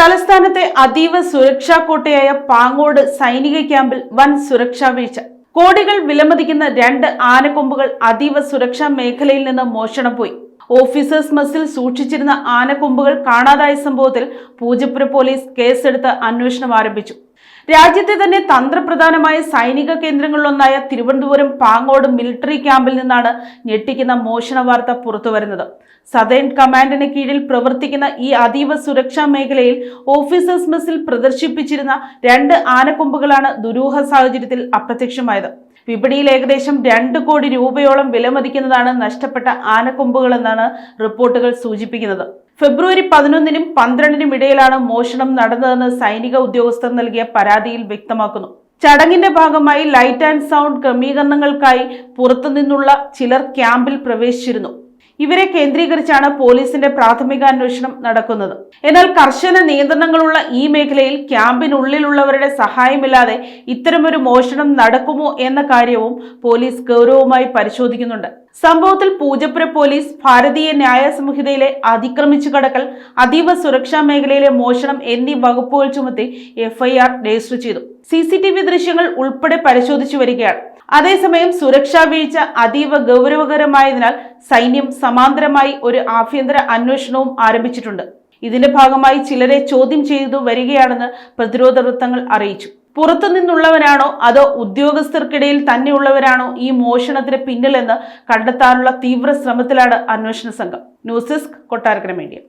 തലസ്ഥാനത്തെ അതീവ സുരക്ഷാ കോട്ടയായ പാങ്ങോട് സൈനിക ക്യാമ്പിൽ വൻ സുരക്ഷാ വീഴ്ച. കോടികൾ വിലമതിക്കുന്ന 2 ആനക്കൊമ്പുകൾ അതീവ സുരക്ഷാ മേഖലയിൽ നിന്ന് മോഷണം പോയി. ഓഫീസേഴ്സ് മെസ്സിൽ സൂക്ഷിച്ചിരുന്ന ആനക്കൊമ്പുകൾ കാണാതായ സംഭവത്തിൽ പൂജപ്പുര പോലീസ് കേസെടുത്ത് അന്വേഷണം ആരംഭിച്ചു. രാജ്യത്തെ തന്നെ തന്ത്രപ്രധാനമായ സൈനിക കേന്ദ്രങ്ങളിലൊന്നായ തിരുവനന്തപുരം പാങ്ങോട് മിലിറ്ററി ക്യാമ്പിൽ നിന്നാണ് ഞെട്ടിക്കുന്ന മോഷണ വാർത്ത പുറത്തുവരുന്നത്. സദേൺ കമാൻഡിന് കീഴിൽ പ്രവർത്തിക്കുന്ന ഈ അതീവ സുരക്ഷാ മേഖലയിൽ ഓഫീസേഴ്സ് മെസ്സിൽ പ്രദർശിപ്പിച്ചിരുന്ന 2 ആനക്കൊമ്പുകളാണ് ദുരൂഹ സാഹചര്യത്തിൽ അപ്രത്യക്ഷമായത്. വിപണിയിൽ ഏകദേശം 2 കോടി രൂപയോളം വിലമതിക്കുന്നതാണ് നഷ്ടപ്പെട്ട ആനക്കൊമ്പുകളെന്നാണ് റിപ്പോർട്ടുകൾ സൂചിപ്പിക്കുന്നത്. ഫെബ്രുവരി 11-നും 12-നും ഇടയിലാണ് മോഷണം നടന്നതെന്ന് സൈനിക ഉദ്യോഗസ്ഥർ നൽകിയ പരാതിയിൽ വ്യക്തമാക്കുന്നു. ചടങ്ങിന്റെ ഭാഗമായി ലൈറ്റ് ആൻഡ് സൗണ്ട് ക്രമീകരണങ്ങൾക്കായി പുറത്തുനിന്നുള്ള ചിലർ ക്യാമ്പിൽ പ്രവേശിച്ചിരുന്നു. ഇവരെ കേന്ദ്രീകരിച്ചാണ് പോലീസിന്റെ പ്രാഥമിക അന്വേഷണം നടക്കുന്നത്. എന്നാൽ കർശന നിയന്ത്രണങ്ങളുള്ള ഈ മേഖലയിൽ ക്യാമ്പിനുള്ളിലുള്ളവരുടെ സഹായമില്ലാതെ ഇത്തരമൊരു മോഷണം നടക്കുമോ എന്ന കാര്യവും പോലീസ് ഗൗരവമായി പരിശോധിക്കുന്നുണ്ട്. സംഭവത്തിൽ പൂജപ്പുര പോലീസ് ഭാരതീയ ന്യായ സംഹിതയിലെ അതിക്രമിച്ചു കടക്കൽ, അതീവ സുരക്ഷാ മേഖലയിലെ മോഷണം എന്നീ വകുപ്പുകൾ ചുമത്തി FIR രജിസ്റ്റർ ചെയ്തു. CCTV ദൃശ്യങ്ങൾ ഉൾപ്പെടെ പരിശോധിച്ചു വരികയാണ്. അതേസമയം സുരക്ഷാ വീഴ്ച അതീവ ഗൗരവകരമായതിനാൽ സൈന്യം സമാന്തരമായി ഒരു ആഭ്യന്തര അന്വേഷണവും ആരംഭിച്ചിട്ടുണ്ട്. ഇതിന്റെ ഭാഗമായി ചിലരെ ചോദ്യം ചെയ്തു വരികയാണെന്ന് പ്രതിരോധ വൃത്തങ്ങൾ അറിയിച്ചു. പുറത്തുനിന്നുള്ളവരാണോ അതോ ഉദ്യോഗസ്ഥർക്കിടയിൽ തന്നെയുള്ളവരാണോ ഈ മോഷണത്തിന് പിന്നിലെന്ന് കണ്ടെത്താനുള്ള തീവ്ര ശ്രമത്തിലാണ് അന്വേഷണ സംഘം. News desk, Kottarakkara media.